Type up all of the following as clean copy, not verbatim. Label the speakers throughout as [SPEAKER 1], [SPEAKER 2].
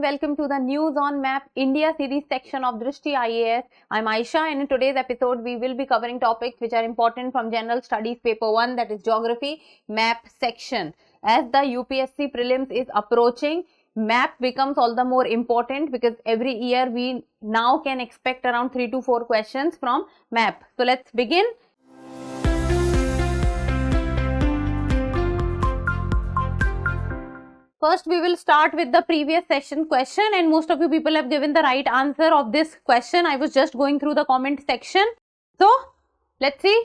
[SPEAKER 1] welcome to the News on Map India series section of Drishti IAS. I'm Aisha, and in today's episode we will be covering topics which are important from General Studies Paper 1, that is Geography Map section. As the UPSC prelims is approaching, map becomes all the more important because every year we now can expect around 3 to 4 questions from map. So let's begin. First, we will start with the previous session question, and most of you people have given the right answer of this question. I was just going through the comment section. So, let's see.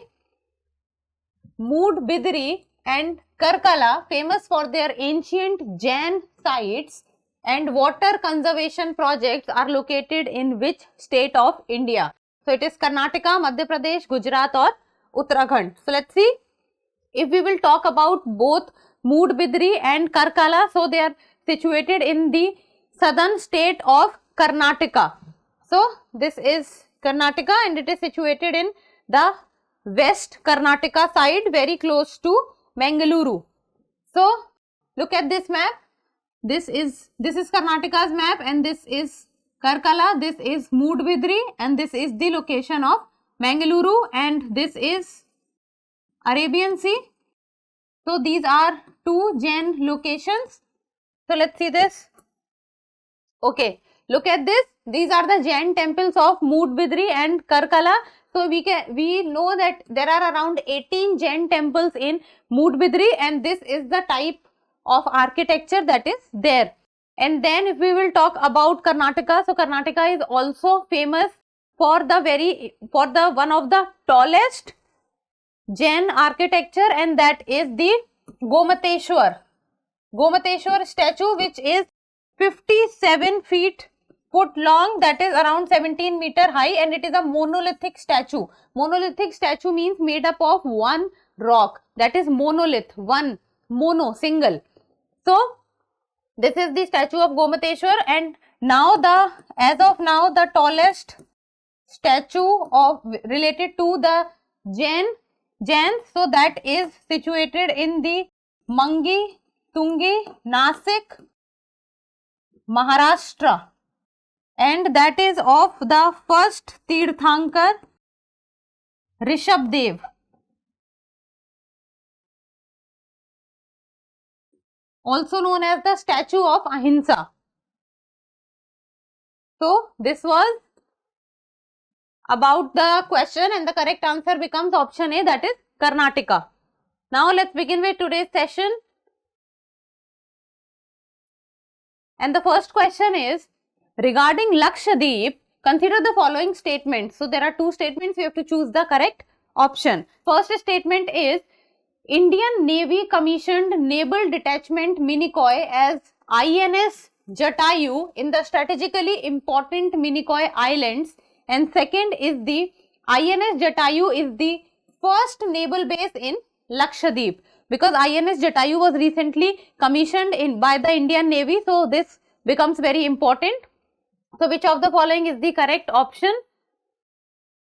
[SPEAKER 1] Mood Bidri and Karkala, famous for their ancient Jain sites and water conservation projects, are located in which state of India? So, it is Karnataka, Madhya Pradesh, Gujarat or Uttarakhand. So, let's see. If we will talk about both Mood Bidri and Karkala, so they are situated in the southern state of Karnataka. So this is Karnataka and it is situated in the west Karnataka side, very close to Mangaluru. So look at this map. This is Karnataka's map, and this is Karkala, this is Mood Bidri, and this is the location of Mangaluru, and this is Arabian Sea. So these are two Jain locations. So let's see this. Okay, look at this. These are the Jain temples of Mood Bidri and Karkala. So we know that there are around 18 Jain temples in Mood Bidri, and this is the type of architecture that is there. And then if we will talk about Karnataka, so Karnataka is also famous for the one of the tallest Jain architecture, and that is the Gomateshwar statue, which is 57 foot long, that is around 17 meter high, and it is a monolithic statue. Monolithic statue means made up of one rock, that is monolith, one, mono, single. So this is the statue of Gomateshwar, and now as of now the tallest statue related to the Jains, so that is situated in the Mangi Tungi, Nasik, Maharashtra, and that is of the first Tirthankar, Rishabdev. Also known as the statue of Ahimsa. So this was about the question, and the correct answer becomes option A, that is Karnataka. Now let's begin with today's session. And the first question is, regarding Lakshadweep, consider the following statements. So there are two statements, you have to choose the correct option. First statement is, Indian Navy commissioned Naval Detachment Minicoy as INS Jatayu in the strategically important Minicoy Islands. And second is the INS Jatayu is the first naval base in Lakshadweep, because INS Jatayu was recently commissioned by the Indian Navy, so this becomes very important. So which of the following is the correct option?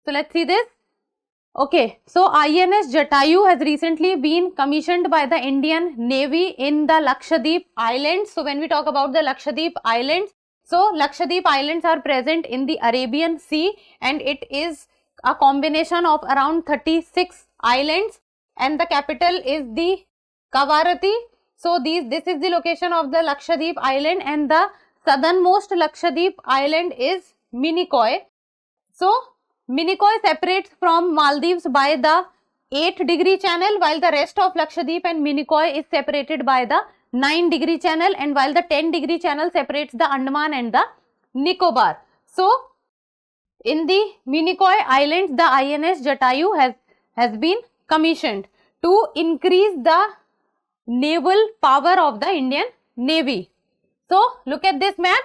[SPEAKER 1] So let's see this. Okay, so INS Jatayu has recently been commissioned by the Indian Navy in the Lakshadweep Islands. So when we talk about the Lakshadweep Islands, so Lakshadweep Islands are present in the Arabian Sea, and it is a combination of around 36 islands, and the capital is the Kavaratti. So this is the location of the Lakshadweep Island, and the southernmost Lakshadweep Island is Minicoy. So Minicoy separates from Maldives by the 8-degree channel, while the rest of Lakshadweep and Minicoy is separated by the 9-degree channel, and while the 10-degree channel separates the Andaman and the Nicobar. So in the Minicoy Islands, the INS Jatayu has been commissioned to increase the naval power of the Indian Navy. So look at this map.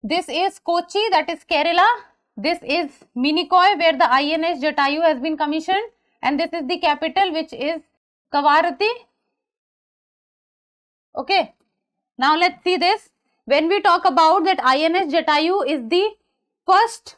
[SPEAKER 1] This is Kochi, that is Kerala. This is Minicoy, where the INS Jatayu has been commissioned, and this is the capital, which is Kavaratti. Okay, now let's see this. When we talk about that INS Jatayu is the first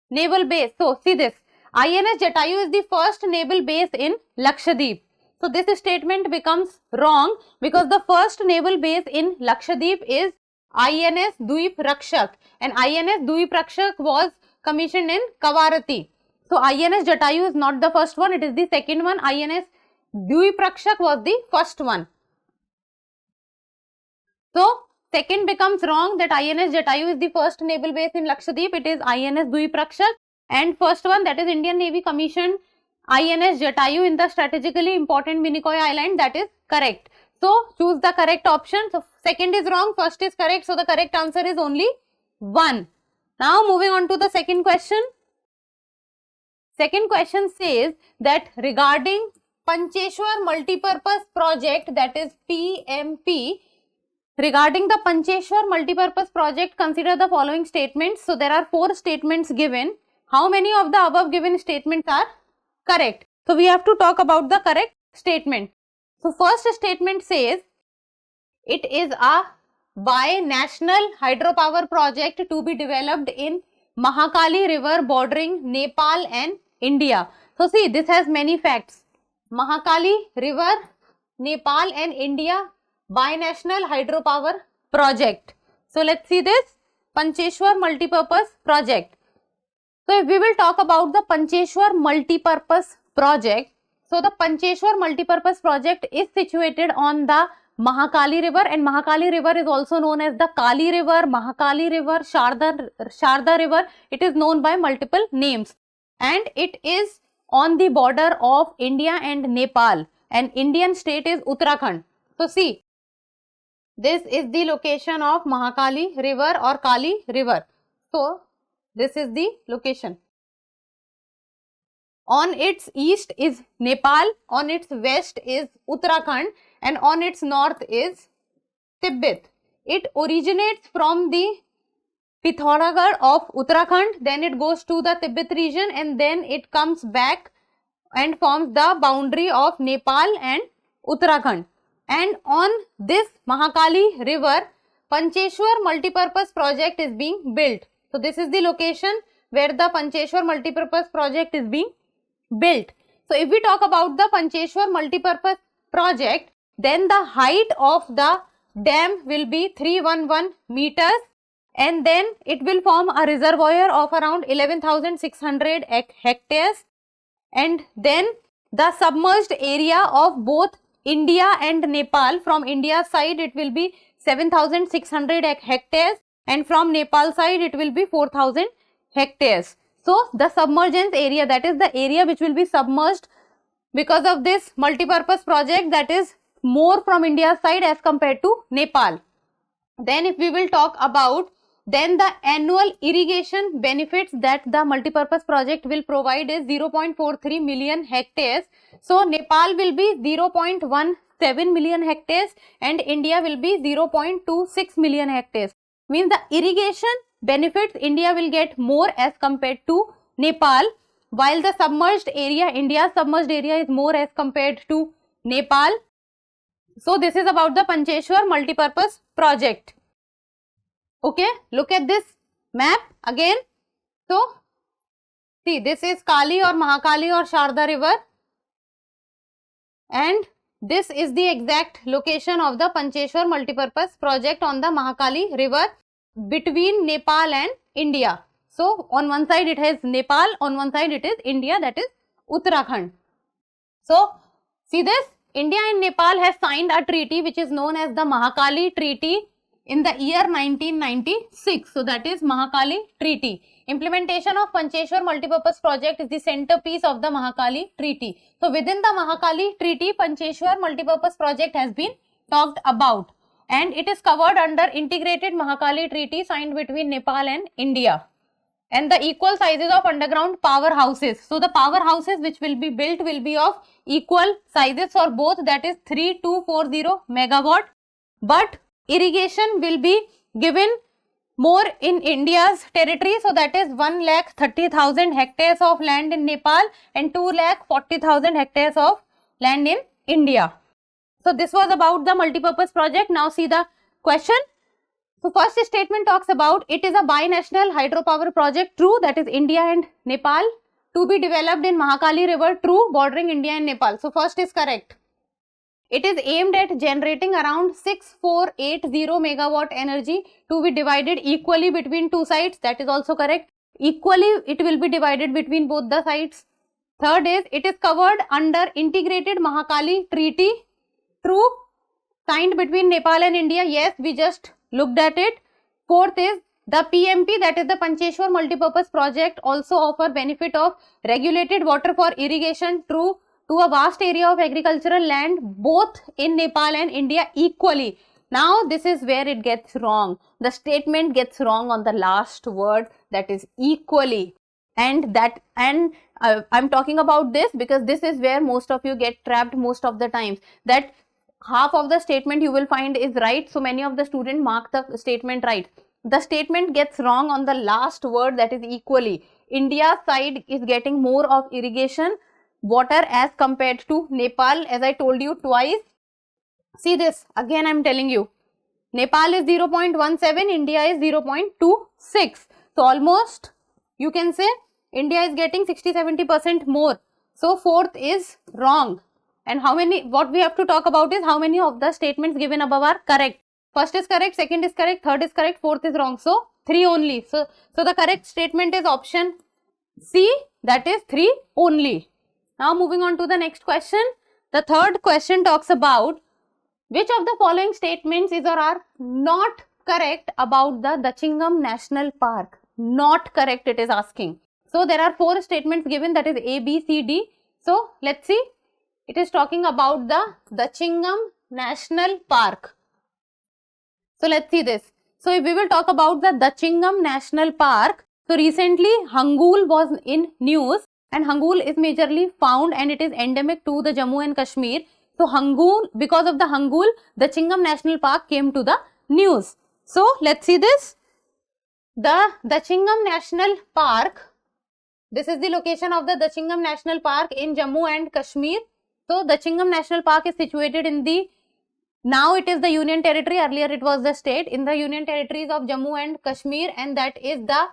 [SPEAKER 1] naval base, so see this, INS Jatayu is the first naval base in Lakshadweep. So this statement becomes wrong because the first naval base in Lakshadweep is INS Dweep Rakshak, and INS Dweep Rakshak was commissioned in Kavarati. So INS Jatayu is not the first one, it is the second one. INS Dweep Rakshak was the first one. So second becomes wrong, that INS Jatayu is the first naval base in Lakshadweep. It is INS Dweep Rakshak, and first one, that is Indian Navy commissioned INS Jatayu in the strategically important Minicoy Island. That is correct. So choose the correct option. So second is wrong, first is correct. So the correct answer is only 1. Now moving on to the second question. Second question says that regarding Pancheshwar Multipurpose Project, that is PMP, regarding the Pancheshwar Multipurpose Project, consider the following statements. So there are 4 statements given. How many of the above given statements are correct? So we have to talk about the correct statement. So first statement says it is a bi-national hydropower project to be developed in Mahakali River bordering Nepal and India. So see, this has many facts. Mahakali River, Nepal and India, bi-national hydropower project. So let's see this Pancheshwar Multipurpose Project. So if we will talk about the Pancheshwar Multipurpose Project, so the Pancheshwar Multipurpose Project is situated on the Mahakali River, and Mahakali River is also known as the Kali River, Mahakali River, Sharda River. It is known by multiple names, and it is on the border of India and Nepal, and Indian state is Uttarakhand. So see, this is the location of Mahakali River or Kali River. So this is the location. On its east is Nepal, on its west is Uttarakhand, and on its north is Tibet. It originates from the Pithoragarh of Uttarakhand, then it goes to the Tibet region, and then it comes back and forms the boundary of Nepal and Uttarakhand. And on this Mahakali River, Pancheshwar Multipurpose Project is being built. So this is the location where the Pancheshwar Multipurpose Project is being built. So if we talk about the Pancheshwar Multipurpose Project, then the height of the dam will be 311 meters, and then it will form a reservoir of around 11,600 hectares, and then the submerged area of both India and Nepal, from India side it will be 7,600 hectares, and from Nepal side it will be 4,000 hectares. So the submergence area, that is the area which will be submerged because of this multipurpose project, that is more from India side as compared to Nepal. Then if we will talk about then the annual irrigation benefits that the multipurpose project will provide is 0.43 million hectares. So Nepal will be 0.17 million hectares and India will be 0.26 million hectares. Means the irrigation benefits India will get more as compared to Nepal, while the submerged area, India's submerged area is more as compared to Nepal. So this is about the Pancheshwar Multipurpose Project. Okay, look at this map again. So see, this is Kali or Mahakali or Sharda River, and this is the exact location of the Pancheshwar Multipurpose Project on the Mahakali River between Nepal and India. So on one side it has Nepal, on one side it is India, that is Uttarakhand. So see this, India and Nepal has signed a treaty which is known as the Mahakali Treaty in the year 1996. So that is Mahakali Treaty. Implementation of Pancheshwar Multipurpose Project is the centerpiece of the Mahakali Treaty. So within the Mahakali Treaty, Pancheshwar Multipurpose Project has been talked about, and it is covered under Integrated Mahakali Treaty signed between Nepal and India. And the equal sizes of underground powerhouses. So the powerhouses which will be built will be of equal sizes for both, that is 3240 megawatt. But irrigation will be given more in India's territory. So that is 1,30,000 hectares of land in Nepal and 2,40,000 hectares of land in India. So this was about the multipurpose project. Now see the question. So first statement talks about it is a binational hydropower project, true, that is India and Nepal, to be developed in Mahakali River, true, bordering India and Nepal. So first is correct. It is aimed at generating around 6480 megawatt energy to be divided equally between two sites. That is also correct. Equally, it will be divided between both the sites. Third is, it is covered under Integrated Mahakali Treaty. True. Signed between Nepal and India. Yes, we just looked at it. Fourth is, the PMP, that is the Pancheshwar Multipurpose Project, also offer benefit of regulated water for irrigation. True. To a vast area of agricultural land both in Nepal and India equally. Now this is where it gets wrong. The statement gets wrong on the last word, that is equally. And I'm talking about this because this is where most of you get trapped most of the times, that half of the statement you will find is right, so many of the students mark the statement right. The statement gets wrong on the last word, that is equally. India's side is getting more of irrigation water as compared to Nepal, as I told you twice. See this, again I am telling you, Nepal is 0.17, India is 0.26. So almost you can say India is getting 60-70% more. So fourth is wrong. And how many, what we have to talk about is how many of the statements given above are correct. First is correct, second is correct, third is correct, fourth is wrong. So 3 only. So the correct statement is option C, that is 3 only. Now moving on to the next question. The third question talks about which of the following statements is or are not correct about the Dachingam National Park. Not correct, it is asking. So there are 4 statements given, that is A, B, C, D. So let's see. It is talking about the Dachingam National Park. So let's see this. So if we will talk about the Dachingam National Park, so recently Hangul was in news. And Hangul is majorly found and it is endemic to the Jammu and Kashmir. So Hangul, because of the Hangul, the Dachingam National Park came to the news. So let's see this. The Dachingam National Park, this is the location of the Dachingam National Park in Jammu and Kashmir. So Dachingam National Park is situated in the, now it is the Union Territory, earlier it was the state, in the Union Territories of Jammu and Kashmir, and that is the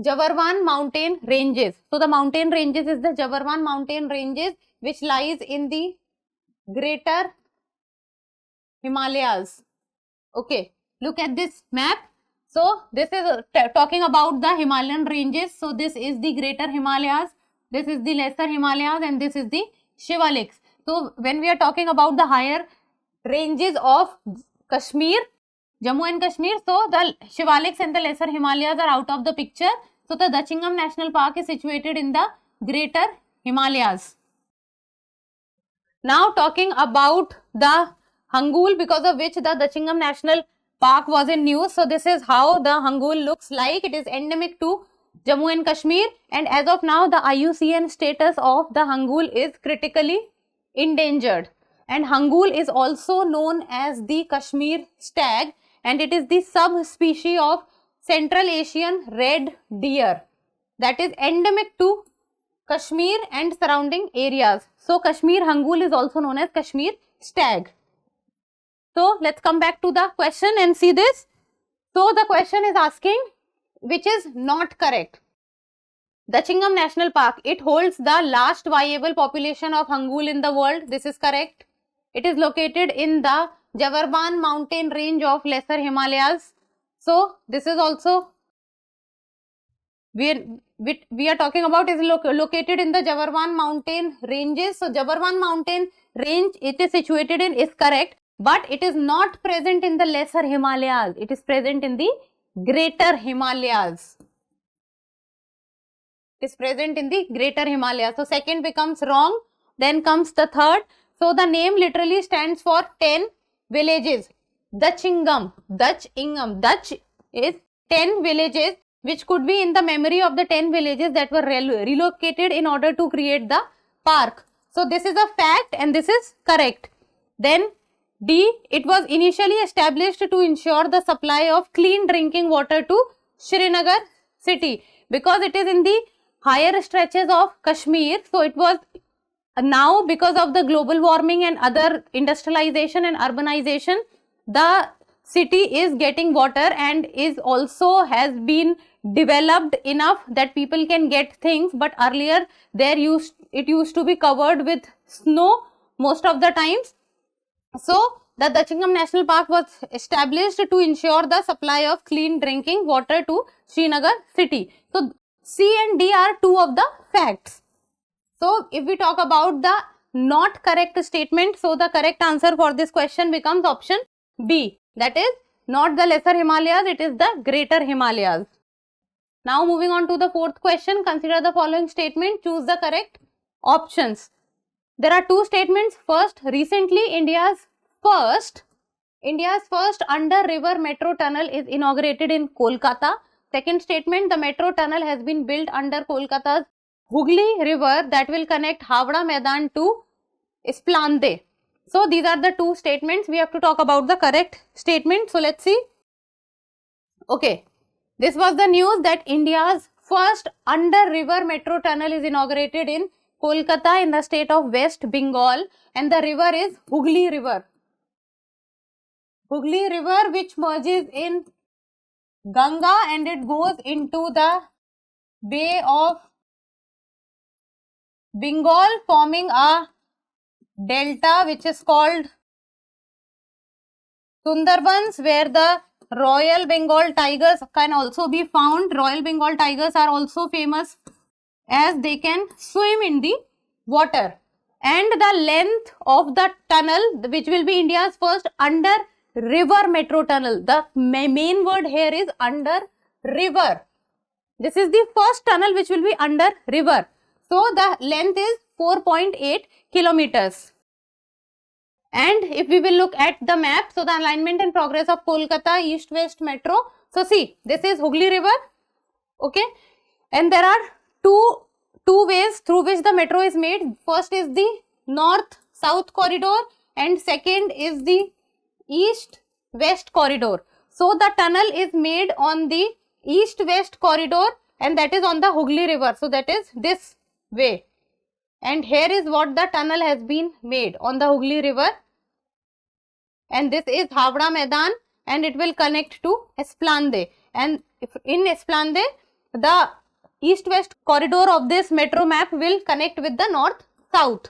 [SPEAKER 1] Jawarwan mountain ranges. So the mountain ranges is the Jawarwan mountain ranges, which lies in the greater Himalayas. Okay, look at this map. So this is talking about the Himalayan ranges. So this is the greater Himalayas, this is the lesser Himalayas, and this is the Shivaliks. So when we are talking about the higher ranges of Kashmir, Jammu and Kashmir, so the Shivaliks and the lesser Himalayas are out of the picture. So the Dachingam National Park is situated in the greater Himalayas. Now talking about the Hangul, because of which the Dachingam National Park was in news. So this is how the Hangul looks like. It is endemic to Jammu and Kashmir, and as of now the IUCN status of the Hangul is critically endangered. And Hangul is also known as the Kashmir stag, and it is the subspecies of Central Asian red deer that is endemic to Kashmir and surrounding areas. So Kashmir Hangul is also known as Kashmir stag. So let's come back to the question and see this. So the question is asking which is not correct. Dachingam National Park, it holds the last viable population of Hangul in the world. This is correct. It is located in the Jawarban mountain range of lesser Himalayas. So this is also we are talking about is located in the Jawarban mountain ranges. So Jawarban mountain range it is situated in is correct, but it is not present in the lesser Himalayas. It is present in the greater Himalayas. It is present in the greater Himalayas. So second becomes wrong. Then comes the third. So the name literally stands for 10 villages. Dachingam, Dutch is 10 villages, which could be in the memory of the 10 villages that were relocated in order to create the park. So this is a fact and this is correct. Then D, it was initially established to ensure the supply of clean drinking water to Srinagar city, because it is in the higher stretches of Kashmir. So it was now, because of the global warming and other industrialization and urbanization, the city is getting water and is also has been developed enough that people can get things, but earlier it used to be covered with snow. most of the times. So the Dachingam National Park was established to ensure the supply of clean drinking water to Srinagar city. So C and D are two of the facts. So if we talk about the not correct statement, so the correct answer for this question becomes option B, that is not the lesser Himalayas, it is the greater Himalayas. Now moving on to the fourth question, consider the following statement, choose the correct options. There are two statements. First, recently India's first under river metro tunnel is inaugurated in Kolkata. Second statement, the metro tunnel has been built under Kolkata's Hooghly river that will connect Havda Maidan to Isplande. So these are the two statements. We have to talk about the correct statement. So let's see. Okay, this was the news that India's first under river metro tunnel is inaugurated in Kolkata in the state of West Bengal, and the river is Hooghly river. Hooghly river, which merges in Ganga and it goes into the Bay of Bengal, forming a delta which is called Sundarbans, where the Royal Bengal tigers can also be found. Royal Bengal tigers are also famous as they can swim in the water. And the length of the tunnel, which will be India's first under river metro tunnel. The main word here is under river. This is the first tunnel which will be under river. So the length is 4.8 kilometers. And if we will look at the map, so the alignment and progress of Kolkata East-West Metro. So see, this is Hooghly river, okay, and there are two ways through which the metro is made. First is the north-south corridor and second is the east-west corridor. So the tunnel is made on the east-west corridor and that is on the Hooghly river. So that is this way. And here is what the tunnel has been made on the Hooghly river, and this is Havda Maidan and it will connect to Esplande, and if in Esplande the east-west corridor of this metro map will connect with the north-south.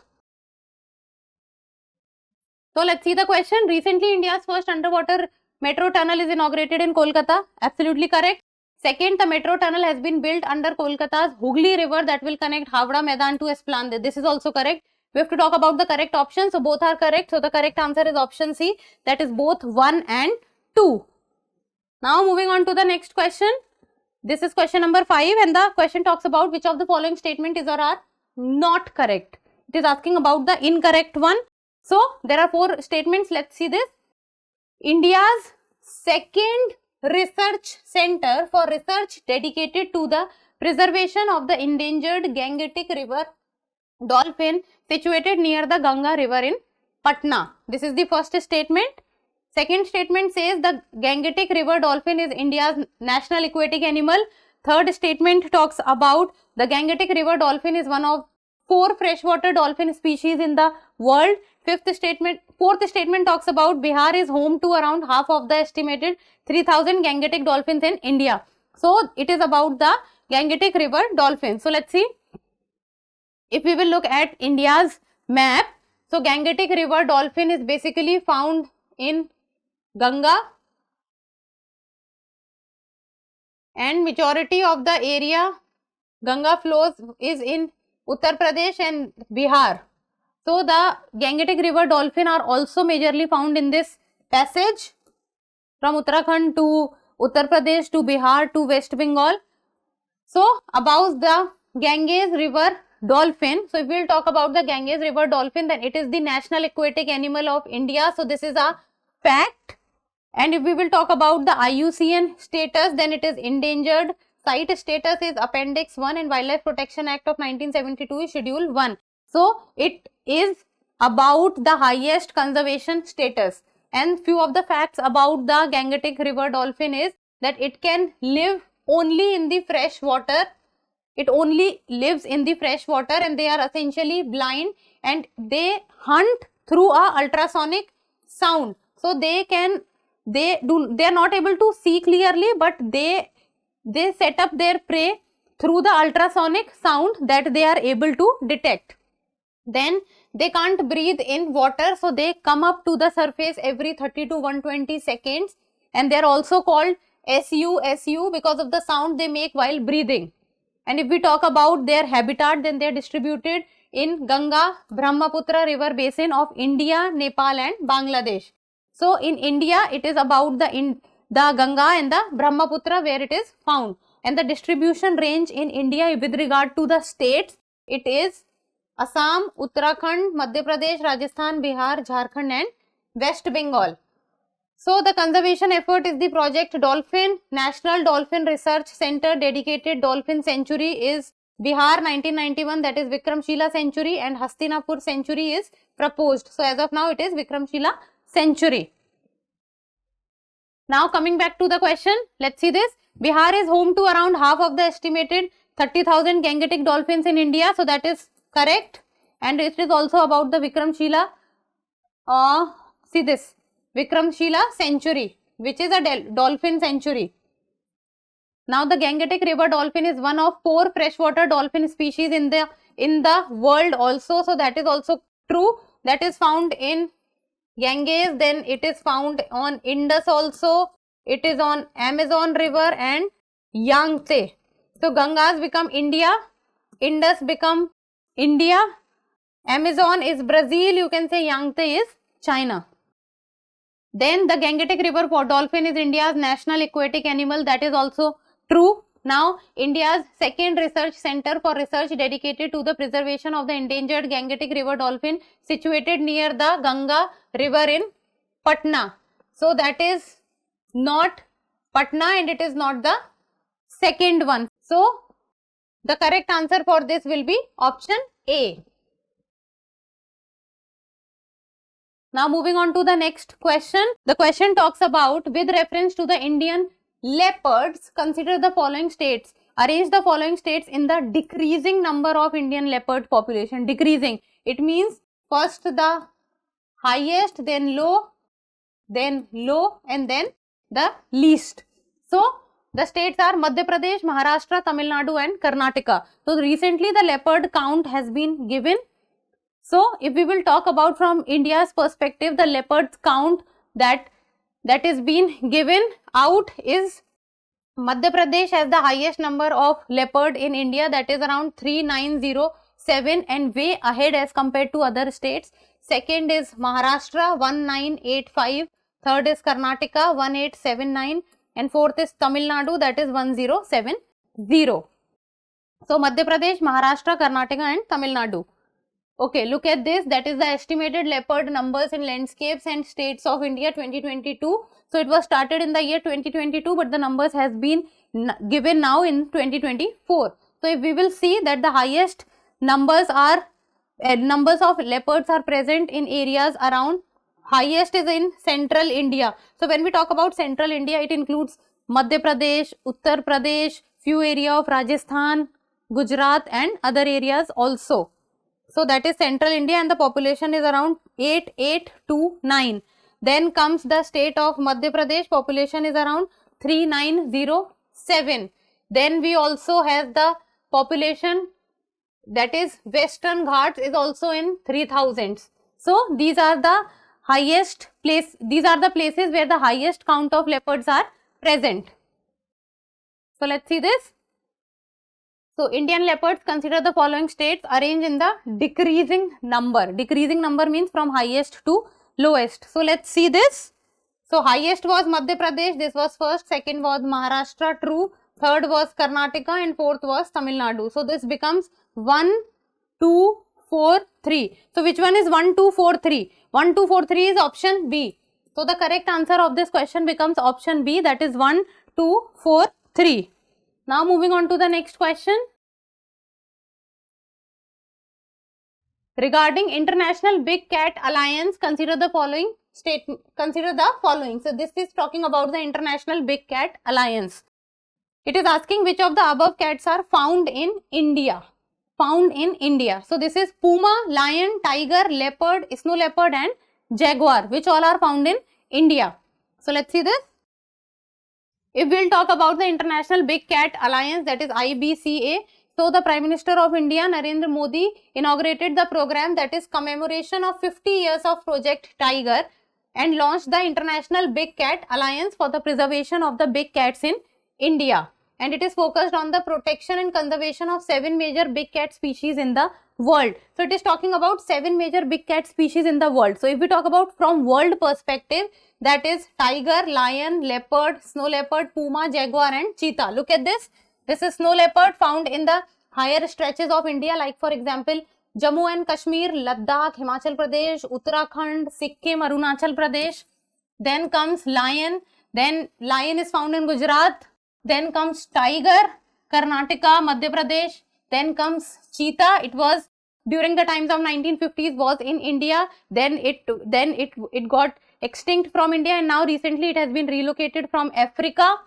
[SPEAKER 1] So let's see the question. Recently India's first underwater metro tunnel is inaugurated in Kolkata. Absolutely correct. Second, the metro tunnel has been built under Kolkata's Hooghly river that will connect Havda Maidan to Esplande. This is also correct. We have to talk about the correct option. So both are correct. So the correct answer is option C, that is both 1 and 2. Now moving on to the next question. This is question number 5 and the question talks about which of the following statement is or are not correct. It is asking about the incorrect one. So there are 4 statements. Let's see this. India's second research center for research dedicated to the preservation of the endangered Gangetic river dolphin situated near the Ganga river in Patna. This is the first statement. Second statement says the Gangetic river dolphin is India's national aquatic animal. Third statement talks about the Gangetic river dolphin is one of 4 freshwater dolphin species in the world. Fourth statement talks about Bihar is home to around half of the estimated 3000 Gangetic dolphins in India. So it is about the Gangetic river dolphin. So let's see. If we will look at India's map, so Gangetic river dolphin is basically found in Ganga and majority of the area Ganga flows is in Uttar Pradesh and Bihar. So the Gangetic river dolphin are also majorly found in this passage from Uttarakhand to Uttar Pradesh to Bihar to West Bengal. So about the Ganges river dolphin, so if we will talk about the Ganges river dolphin, then it is the national aquatic animal of India. So this is a fact. And if we will talk about the IUCN status, then it is endangered. Site status is Appendix 1 and Wildlife Protection Act of 1972 is Schedule 1. So it is about the highest conservation status. And few of the facts about the Gangetic river dolphin is that it can live only in the fresh water. It only lives in the fresh water and they are essentially blind and they hunt through a ultrasonic sound. So they are not able to see clearly, but they set up their prey through the ultrasonic sound that they are able to detect. Then they can't breathe in water, so they come up to the surface every 30 to 120 seconds, and they are also called SU because of the sound they make while breathing. And if we talk about their habitat, then they are distributed in Ganga Brahmaputra river basin of India, Nepal and Bangladesh. So in India it is about the Ganga and the Brahmaputra where it is found, and the distribution range in India with regard to the states, it is Assam, Uttarakhand, Madhya Pradesh, Rajasthan, Bihar, Jharkhand and West Bengal. So the conservation effort is the Project Dolphin. National Dolphin Research Center dedicated Dolphin Sanctuary is Bihar 1991, that is Vikramshila Sanctuary, and Hastinapur Sanctuary is proposed. So as of now it is Vikramshila Sanctuary. Now coming back to the question, let's see this. Bihar is home to around half of the estimated 30,000 Gangetic dolphins in India. So that is correct, and it is also about the Vikramshila. See this, Vikramshila Sanctuary, which is a dolphin sanctuary. Now the Gangetic river dolphin is one of 4 freshwater dolphin species in the world also. So that is also true. That is found in Ganges, then it is found on Indus also, it is on Amazon river and Yangtze. So Gangas become India, Indus become India, Amazon is Brazil, you can say Yangtze is China. Then the Gangetic river dolphin is India's national aquatic animal, that is also true. Now India's second research center for research dedicated to the preservation of the endangered Gangetic river dolphin situated near the Ganga river in Patna. So that is not Patna and it is not the second one. So the correct answer for this will be option A. Now moving on to the next question. The question talks about, with reference to the Indian leopards, consider the following states. Arrange the following states in the decreasing number of Indian leopard population. Decreasing, it means first the highest, then low, and then the least. So the states are Madhya Pradesh, Maharashtra, Tamil Nadu and Karnataka. So recently the leopard count has been given. So if we will talk about from India's perspective, the leopards count that is been given out is Madhya Pradesh has the highest number of leopard in India, that is around 3907 and way ahead as compared to other states. Second is Maharashtra 1985, third is Karnataka 1879 and fourth is Tamil Nadu, that is 1070. So Madhya Pradesh, Maharashtra, Karnataka and Tamil Nadu. Okay, look at this, that is the estimated leopard numbers in landscapes and states of India 2022. So it was started in the year 2022, but the numbers has been given now in 2024. So if we will see that the highest numbers are numbers of leopards are present in areas around, highest is in central India. So when we talk about central India, it includes Madhya Pradesh, Uttar Pradesh, few area of Rajasthan, Gujarat and other areas also. So that is central India and the population is around 8829. Then comes the state of Madhya Pradesh, population is around 3907. Then we also have the population, that is Western Ghats is also in 3000s. So these are the highest place, these are the places where the highest count of leopards are present. So let's see this. So Indian leopards, consider the following states arranged in the decreasing number. Decreasing number means from highest to lowest. So let's see this. So highest was Madhya Pradesh, this was first, second was Maharashtra, true, third was Karnataka and fourth was Tamil Nadu. So this becomes 1, 2, 4, 3. So which one is 1, 2, 4, 3? 1, 2, 4, 3 is option B. So the correct answer of this question becomes option B, that is 1, 2, 4, 3. Now moving on to the next question. Regarding International Big Cat Alliance, consider the following statement. Consider the following. So this is talking about the International Big Cat Alliance. It is asking which of the above cats are found in India. Found in India. So this is puma, lion, tiger, leopard, snow leopard and jaguar, which all are found in India. So let's see this. If we will talk about the International Big Cat Alliance, that is IBCA. So the Prime Minister of India, Narendra Modi, inaugurated the program that is commemoration of 50 years of Project Tiger and launched the International Big Cat Alliance for the preservation of the big cats in India. And it is focused on the protection and conservation of 7 major big cat species in the world. So it is talking about 7 major big cat species in the world. So if we talk about from world perspective, that is tiger, lion, leopard, snow leopard, puma, jaguar and cheetah. Look at this. This is snow leopard found in the higher stretches of India, like for example, Jammu and Kashmir, Ladakh, Himachal Pradesh, Uttarakhand, Sikkim, Arunachal Pradesh. Then comes lion. Then lion is found in Gujarat. Then comes tiger, Karnataka, Madhya Pradesh. Then comes cheetah. It was during the times of 1950s was in India. Then it got extinct from India, and now recently it has been relocated from Africa.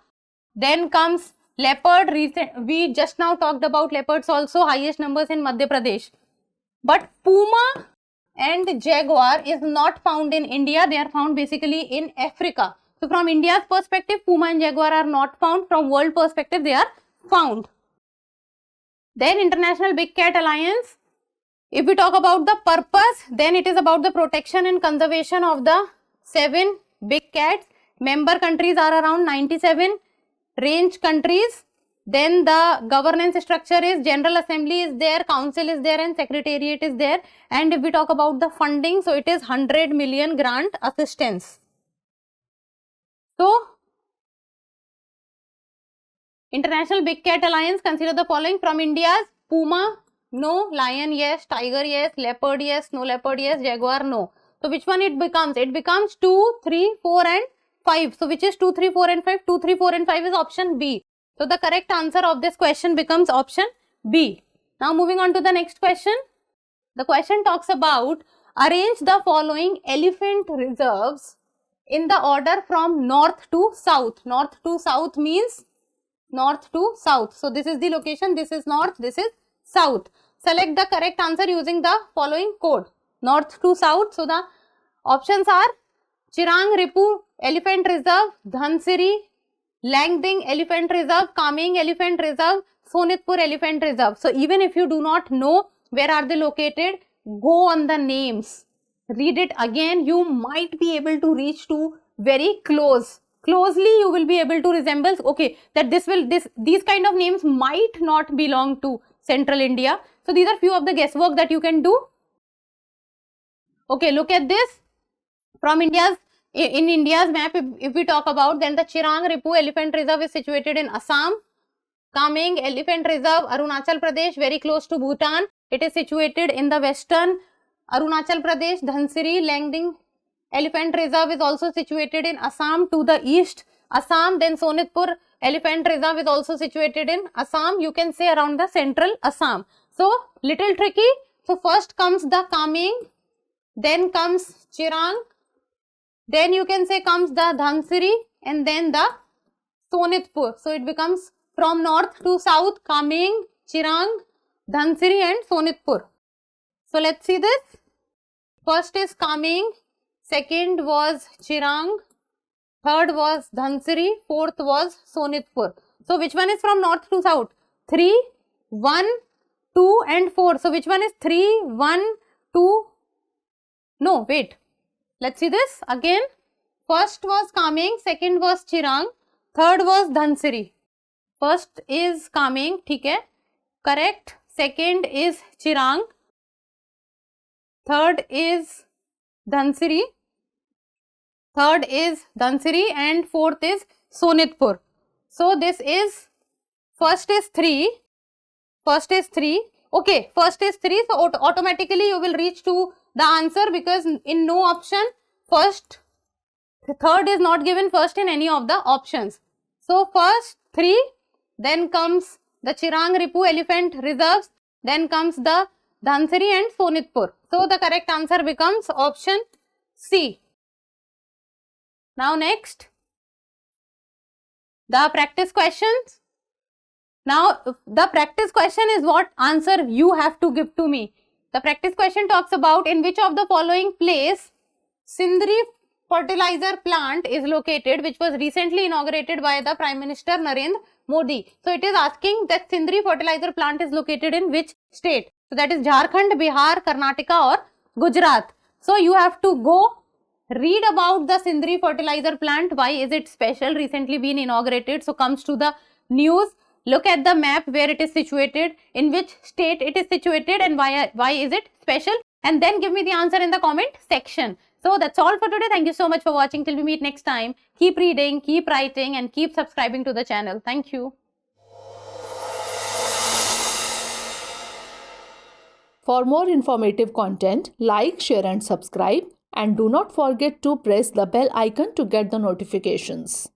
[SPEAKER 1] Then comes leopard. We just now talked about leopards also, highest numbers in Madhya Pradesh. But puma and jaguar is not found in India. They are found basically in Africa. So from India's perspective, puma and jaguar are not found. From world perspective, they are found. Then International Big Cat Alliance. If we talk about the purpose, then it is about the protection and conservation of the 7 big cats. Member countries are around 97 range countries. Then the governance structure is General Assembly is there, Council is there and Secretariat is there. And if we talk about the funding, so it is 100 million grant assistance. So, International Big Cat Alliance consider the following from India's puma, no, lion, yes, tiger, yes, leopard, yes, snow leopard, yes, jaguar, no. So, which one it becomes? It becomes 2, 3, 4 and 5. So, which is 2, 3, 4 and 5? 2, 3, 4 and 5 is option B. So, the correct answer of this question becomes option B. Now, moving on to the next question. The question talks about arrange the following elephant reserves in the order from north to south. North to south means north to south. So, this is the location, this is north, this is south. Select the correct answer using the following code. North to south. So, the options are Chirang Ripu Elephant Reserve, Dhansiri, Langding Elephant Reserve, Kameng Elephant Reserve, Sonitpur Elephant Reserve. So, even if you do not know where are they located, go on the names. Read it again. You might be able to reach to very closely you will be able to resemble, okay, that these kind of names might not belong to central India. So, these are few of the guesswork that you can do. Okay, look at this. From India's map, if we talk about, then the Chirang Ripu Elephant Reserve is situated in Assam. Kameng Elephant Reserve, Arunachal Pradesh, very close to Bhutan. It is situated in the western Arunachal Pradesh. Dhansiri Langding Elephant Reserve is also situated in Assam to the east. Assam, then Sonitpur Elephant Reserve is also situated in Assam. You can say around the central Assam. So, little tricky. So, first comes the Kameng, then comes Chirang, then you can say comes the Dhansiri and then the Sonitpur. So, it becomes from north to south, Kameng, Chirang, Dhansiri and Sonitpur. So, let's see this. First is Kameng, second was Chirang, third was Dhansiri, fourth was Sonitpur. So, which one is from north to south? 3, 1, 2 and 4. So, which one is 3, 1, 2? No, wait. Let's see this again. First was Kameng, second was Chirang, third was Dhansiri. First is Kameng, ठीक है, correct. Second is Chirang, third is Dhansiri, and fourth is Sonitpur. So, this is first is 3. Okay, first is 3. So, automatically you will reach to the answer because in no option third is not given first in any of the options. So, first 3, then comes the Chirang Ripu Elephant Reserves, then comes the Dhansiri and Sonitpur. So, the correct answer becomes option C. Now, next, the practice questions. Now, the practice question is what answer you have to give to me. The practice question talks about in which of the following place Sindri fertilizer plant is located, which was recently inaugurated by the Prime Minister Narendra Modi. So it is asking that Sindri fertilizer plant is located in which state? So that is Jharkhand, Bihar, Karnataka or Gujarat. So you have to go read about the Sindri fertilizer plant. Why is it special? Recently been inaugurated. So comes to the news. Look at the map where it is situated, in which state it is situated, and why is it special, and then give me the answer in the comment section. So that's all for today. Thank you so much for watching. Till we meet next time, keep reading, keep writing, and keep subscribing to the channel. Thank you.
[SPEAKER 2] For more informative content, like, share and subscribe, and do not forget to press the bell icon to get the notifications.